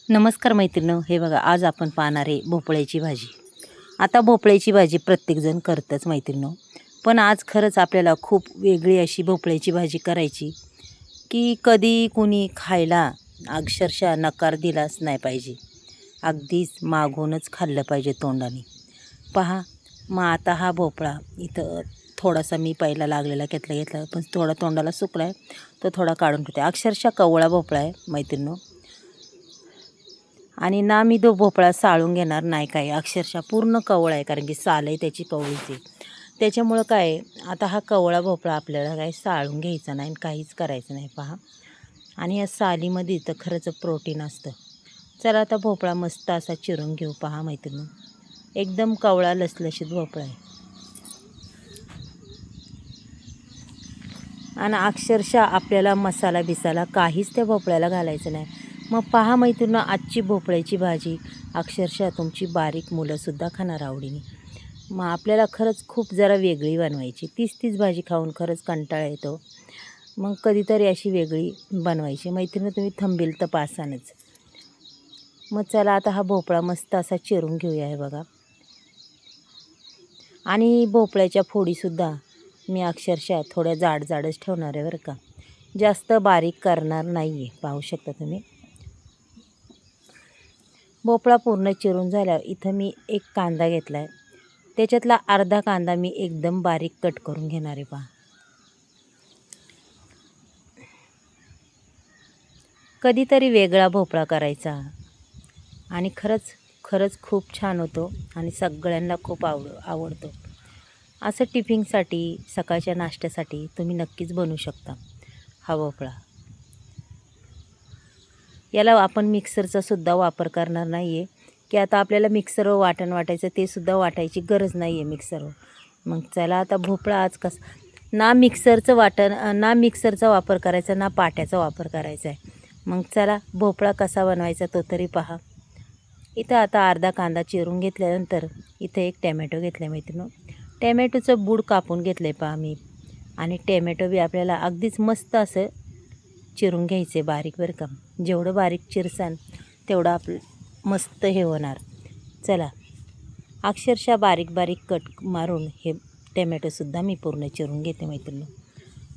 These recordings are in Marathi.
नमस्कार मैत्रिणींनो, हे बघा आज आपण पाहणार आहे भोपळ्याची भाजी. आता भोपळ्याची भाजी प्रत्येकजण करतच मैत्रिणींनो, पण आज खरंच आपल्याला खूप वेगळी अशी भोपळ्याची भाजी करायची की कधी कुणी खायला अक्षरशः नकार दिलाच नाही पाहिजे. अगदीच मागूनच खाल्लं पाहिजे तोंडाने. पहा, मग आता हा भोपळा इथं थोडासा मी पहिला लागलेला घेतला पण थोडा तोंडाला सुकला आहे, तो थोडा काढून ठेवते. अक्षरशः कवळा भोपळा आहे मैत्रिणींनो. आणि ना मी तो भोपळा साळून घेणार नाही, काय अक्षरशः पूर्ण कवळा आहे, कारण की साल आहे त्याची कवळीची. त्याच्यामुळं काय, आता हा कवळा भोपळा आपल्याला काय साळून घ्यायचा नाही, काहीच करायचं नाही. पहा, आणि या सालीमध्ये तर खरंच प्रोटीन असतं. चला आता भोपळा मस्त असा चिरून घेऊ. पहा मैत्रिणी, एकदम कवळा लसलशीत भोपळा आहे आणि अक्षरशः आपल्याला मसाला बिसाला काहीच त्या भोपळ्याला घालायचं नाही. मग पहा मैत्रिणी, आजची भोपळ्याची भाजी अक्षरशः तुमची बारीक मुलंसुद्धा खाणार आवडीने. मग आपल्याला खरंच खूप जरा वेगळी बनवायची. तीच भाजी खाऊन खरंच कंटाळा येतो. मग कधीतरी अशी वेगळी बनवायची. मैत्रिणी, तुम्ही थांबेल तर पासानच. मग चला आता हा भोपळा मस्त असा चिरून घेऊया. आहे बघा, आणि भोपळ्याच्या फोडीसुद्धा मी अक्षरशः थोड्या जाडच ठेवणार आहे बरं का, जास्त बारीक करणार नाही आहे. पाहू शकता तुम्ही. भोपळा पूर्ण चिरून झाल्यावर इथं मी एक कांदा घेतला आहे, त्याच्यातला अर्धा कांदा मी एकदम बारीक कट करून घेणार आहे. पहा, कधीतरी वेगळा भोपळा करायचा आणि खरंच खूप छान होतो आणि सगळ्यांना खूप आवडतो. असं टिफिनसाठी, सकाळच्या नाश्त्यासाठी तुम्ही नक्कीच बनवू शकता हा भोपळा. याला आपण मिक्सरचा सुद्धा वापर करणार नाही आहे, की आता आपल्याला मिक्सरवर वाटण वाटायचं, ते सुद्धा वाटायची गरज नाही आहे मिक्सरवर. मग चला आता भोपळा आज ना मिक्सरचा वापर करायचा, ना पाट्याचा वापर करायचा आहे. मग चला भोपळा कसा बनवायचा तो तरी पहा. इथं आता अर्धा कांदा चिरून घेतल्यानंतर इथं एक टॅमॅटो घेतला आहे मैत्रिणी. टॅमॅटोचं बूड कापून घेतलं आहे पहा मी. आणि टॅमॅटो बी आपल्याला अगदीच मस्त असं चिरून घ्यायचे बारीक बरं का. जेवढं बारीक चिरसान तेवढं आपलं मस्त हे होणार. चला, अक्षरशः बारीक कट मारून हे टॅमॅटोसुद्धा मी पूर्ण चिरून घेते मैत्रिणी.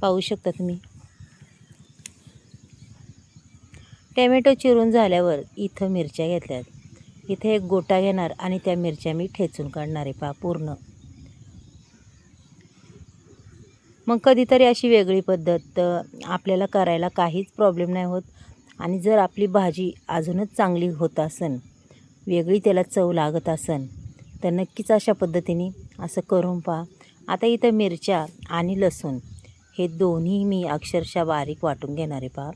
पाहू शकता तुम्ही. टॅमॅटो चिरून झाल्यावर इथं मिरच्या घेतल्यात. इथे एक गोटा घेणार आणि त्या मिरच्या मी ठेचून काढणार आहे. पहा पूर्ण. मग कधीतरी अशी वेगळी पद्धत आपल्याला करायला काहीच प्रॉब्लेम नाही होत. आणि जर आपली भाजी अजूनच चांगली होत असेल, वेगळी त्याला चव लागत असेल, तर नक्कीच अशा पद्धतीने असं करून पहा. आता इथं मिरच्या आणि लसूण हे दोन्ही मी अक्षरशः बारीक वाटून घेणार आहे. पहा,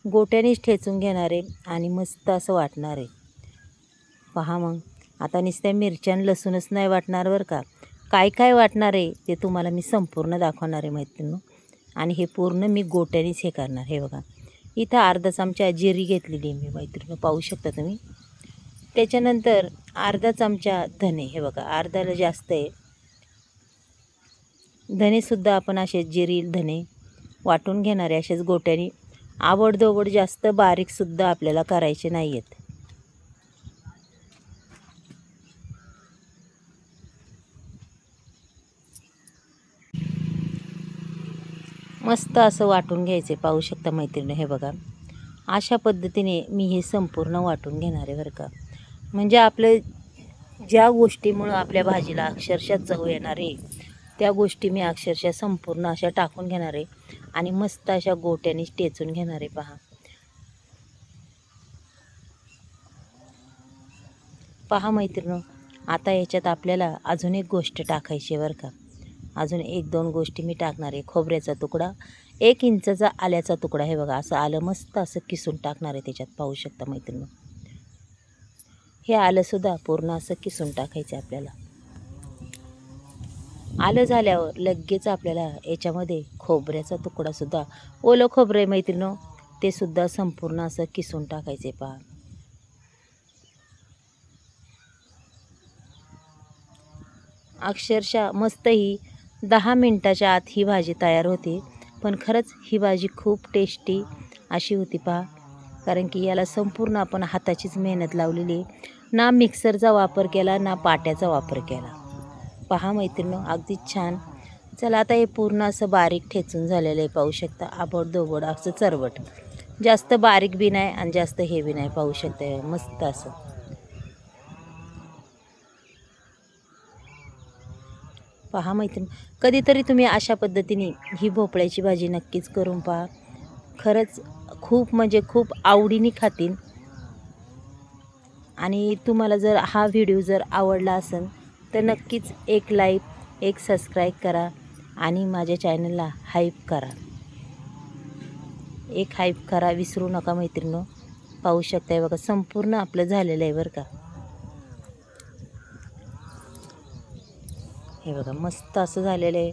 गोट्यानेच ठेचून घेणार आहे आणि मस्त असं वाटणार आहे. पहा, मग आता नुसत्या मिरच्या आणि लसूणच नाही वाटणार बरं का, काय वाटणार आहे ते तुम्हाला मी संपूर्ण दाखवणार आहे मैत्रिणी. आणि हे पूर्ण मी गोट्यानेच हे करणार. हे बघा, इथं अर्धा चमचा जिरी घेतलेली आहे मी मैत्रिणी, पाहू शकता तुम्ही. त्याच्यानंतर अर्धा चमचा धने. हे बघा, अर्धाला जास्त आहे. धनेसुद्धा आपण असे जिरी धने वाटून घेणार आहे असेच गोट्याने. आवडदोबड जास्त बारीकसुद्धा आपल्याला करायचे नाही आहेत. मस्त असं वाटून घ्यायचे. पाहू शकता मैत्रिणी. हे बघा, अशा पद्धतीने मी हे संपूर्ण वाटून घेणार आहे बरं का. म्हणजे आपलं ज्या गोष्टीमुळं आपल्या भाजीला अक्षरशः चव येणार आहे, त्या गोष्टी मी अक्षरशः संपूर्ण अशा टाकून घेणार आहे आणि मस्त अशा गोट्याने टेचून घेणार आहे. पहा मैत्रिणी, आता याच्यात आपल्याला अजून एक गोष्ट टाकायची बरं का. अजून 1-2 गोष्टी मी टाकणार आहे. खोबऱ्याचा तुकडा, 1 इंचाचा आल्याचा तुकडा. हे बघा, असं आलं मस्त असं किसून टाकणार आहे त्याच्यात. पाहू शकता मैत्रिणी. हे आलंसुद्धा पूर्ण असं किसून टाकायचं आपल्याला. आलं झाल्यावर लगेच आपल्याला याच्यामध्ये खोबऱ्याचा तुकडासुद्धा, ओलं खोबरं आहे मैत्रिणी, ते सुद्धा संपूर्ण असं किसून टाकायचे. पहा, अक्षरशः मस्त ही 10 मिनटाच्या आत ही भाजी तयार होते. पण खरंच ही भाजी खूप टेस्टी अशी होती. पहा, कारण की याला संपूर्ण आपण हाताचीच मेहनत लावलेली आहे. ना मिक्सरचा वापर केला ना पाट्याचा वापर केला. पहा मैत्रिणी, अगदी छान. चला आता हे पूर्ण असं बारीक ठेचून झालेलं आहे, पाहू शकता. आबडधोबड असं चरबट, जास्त बारीक बी नाही आणि जास्त हे बी नाही, पाहू शकता. मस्त असं. पहा मैत्रीण, कधीतरी तुम्ही अशा पद्धतीने ही भोपळ्याची भाजी नक्कीच करून पहा. खरंच खूप म्हणजे खूप आवडीने खातील. आणि तुम्हाला जर हा व्हिडिओ जर आवडला असेल तर नक्कीच एक लाईक, एक सबस्क्राईब करा आणि माझ्या चॅनलला हाईप करा. एक हाईप करा, विसरू नका मैत्रिणींनो. पाहू शकताय बघा, संपूर्ण आपलं झालेलं आहे बरं का. हे बघा, मस्त असं झालेलं आहे.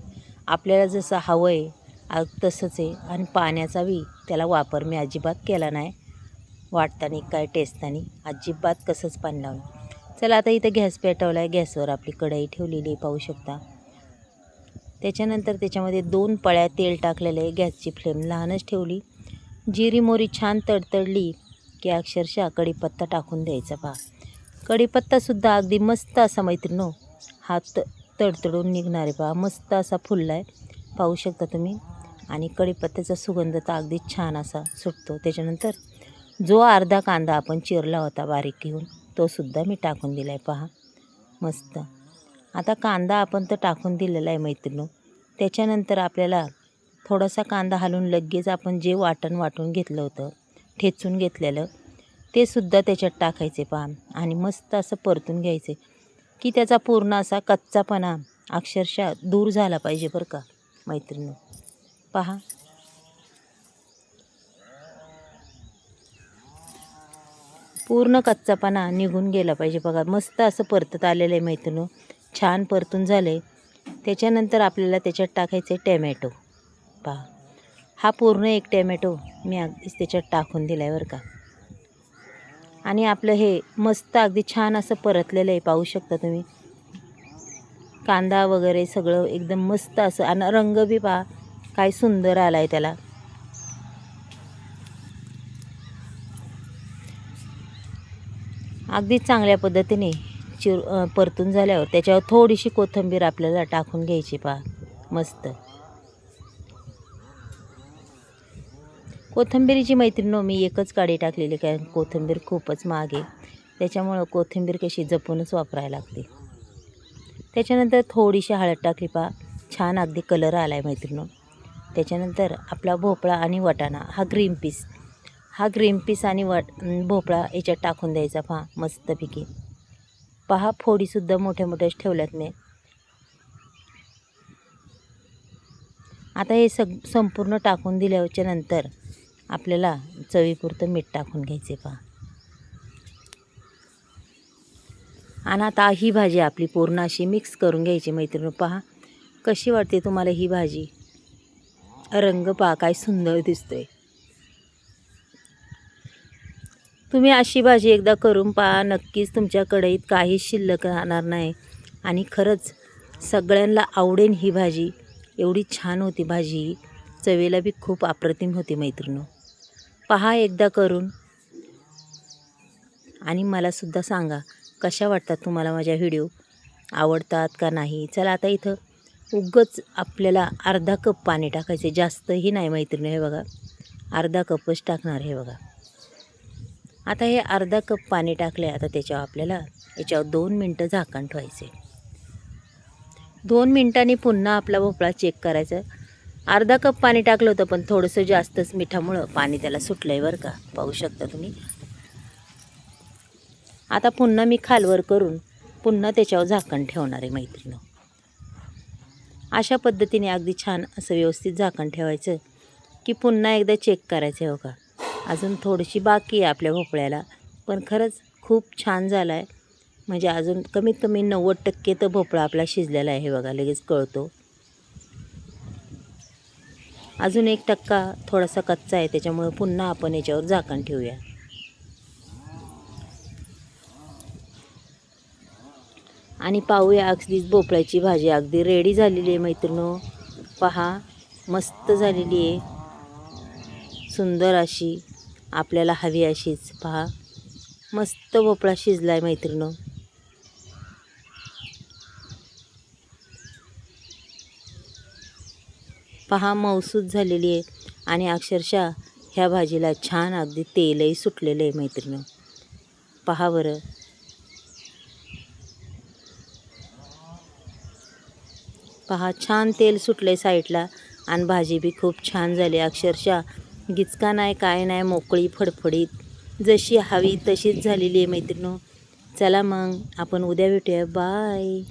आपल्याला जसं हवं आहे तसंच आहे. आणि पाण्याचा बी त्याला वापर मी अजिबात केला नाही. वाटताना काय टेस्टतानी अजिबात कसंच पाणी लावून. चला आता इथं गॅस पेटवला आहे. गॅसवर आपली कढई ठेवलेली आहे, पाहू शकता. त्याच्यानंतर त्याच्यामध्ये 2 पळ्या तेल टाकलेलं आहे. गॅसची फ्लेम लहानच ठेवली. जिरी मोहरी छान तडतडली की अक्षरशः कढीपत्ता टाकून द्यायचा. पहा, कढीपत्तासुद्धा अगदी मस्त असा मैत्रिणो हात तडतडून निघणार आहे. पहा, मस्त असा फुलला आहे, पाहू शकता तुम्ही. आणि कढीपत्त्याचा सुगंध तर अगदी छान असा सुटतो. त्याच्यानंतर जो अर्धा कांदा आपण चिरला होता बारीक घेऊन तो सुद्धा मी टाकून दिला आहे. पहा, मस्त. आता कांदा आपण तर टाकून दिलेला आहे मैत्रिणो. त्याच्यानंतर आपल्याला थोडासा कांदा हलवून लगेच आपण जे वाटण वाटून घेतलं होतं, ठेचून घेतलेलं, ते सुद्धा त्याच्यात टाकायचे. पहा, आणि मस्त असं परतून घ्यायचे की त्याचा पूर्ण असा कच्चापणा अक्षरशः दूर झाला पाहिजे बरं का मैत्रिणो. पहा, पूर्ण कच्चापणा निघून गेला पाहिजे. बघा, मस्त असं परतत आलेलं आहे मैत्रिणो, छान परतून झाले. त्याच्यानंतर आपल्याला त्याच्यात टाकायचे टॅमॅटो. पहा, हा पूर्ण एक टॅमॅटो मी अगदीच त्याच्यात टाकून दिला आहे बरं का. आणि आपलं हे मस्त अगदी छान असं परतलेलं आहे, पाहू शकता तुम्ही. कांदा वगैरे सगळं एकदम मस्त असं. आणि रंग बी पहा काय सुंदर आला आहे त्याला. अगदी चांगल्या पद्धतीने परतून झाल्यावर त्याच्यावर थोडीशी कोथिंबीर आपल्याला टाकून घ्यायची. पहा, मस्त. कोथिंबीरीची मैत्रिणींनो मी एकच काडी टाकलेली, कारण कोथिंबीर खूपच महाग आहे. त्याच्यामुळं कोथिंबीर कशी जपूनच वापरायला लागते. त्याच्यानंतर थोडीशी हळद टाकली. पहा, छान अगदी कलर आला आहे मैत्रिणींनो. त्याच्यानंतर आपला भोपळा आणि वाटाणा हा ग्रीन पीस आणि भोपळा याच्यात टाकून द्यायचा. पहा, मस्तपैकी. पहा, फोडीसुद्धा मोठ्या मोठ्याच ठेवल्यात मी. आता हे संपूर्ण टाकून दिल्याच्या नंतर आपल्याला चवीपुरतं मीठ टाकून घ्यायचे. पहा, आणि आता ही भाजी आपली पूर्ण अशी मिक्स करून घ्यायची मैत्रिणी. पहा, कशी वाटते तुम्हाला ही भाजी. रंग पहा काय सुंदर दिसतोय. तुम्ही अशी भाजी एकदा करून पहा, नक्कीच तुमच्या कढईत काहीच शिल्लक राहणार नाही. आणि खरंच सगळ्यांना आवडेल ही भाजी. एवढी छान होती भाजी, चवेला बी खूप अप्रतिम होती मैत्रिणींनो. पहा एकदा करून आणि मलासुद्धा सांगा कशा वाटतात तुम्हाला माझ्या व्हिडिओ, आवडतात का नाही. चला आता इथं उगाच आपल्याला अर्धा कप पाणी टाकायचे, जास्तही नाही मैत्रिणी. हे बघा, अर्धा कपच टाकणार. हे बघा, आता हे अर्धा कप पाणी टाकले. आता त्याच्यावर आपल्याला याच्यावर 2 मिनटं झाकण ठेवायचे. 2 मिनटांनी पुन्हा आपला भोपळा चेक करायचा. अर्धा कप पाणी टाकलं होतं, पण थोडंसं जास्तच मिठामुळं पाणी त्याला सुटलं आहे बरं का, पाहू शकता तुम्ही. आता पुन्हा मी खालवर करून पुन्हा त्याच्यावर झाकण ठेवणार आहे मैत्रिणी. अशा पद्धतीने अगदी छान असं व्यवस्थित झाकण ठेवायचं की पुन्हा एकदा चेक करायचं. हो का, अजून थोडीशी बाकी आहे आपल्या भोपळ्याला, पण खरंच खूप छान झाला आहे. म्हणजे अजून कमीत कमी 90% तर भोपळा आपला शिजलेला आहे. हे बघा, लगेच कळतो. अजून 1% थोडासा कच्चा आहे, त्याच्यामुळे पुन्हा आपण याच्यावर झाकण ठेवूया. आणि पाहूया, अगदीच भोपळ्याची भाजी अगदी रेडी झालेली आहे मैत्रिणो. पहा, मस्त झालेली आहे, सुंदर अशी. आपल्याला हवी अशीच. पहा मस्त भोपळा शिजला आहे मैत्रिणींनो. पहा मऊसूत झालेली आहे आणि अक्षरशः ह्या भाजीला छान अगदी तेलही सुटलेलं आहे मैत्रिणींनो. पहा बरं. पहा छान तेल सुटले साईडला आणि भाजी बी खूप छान झाली. अक्षरशः गिचका नाही काय नाही, मोकळी फडफडीत जशी हवी तशीच झालेली आहे मैत्रिणींनो. चला मग आपण उद्या भेटूया. बाय.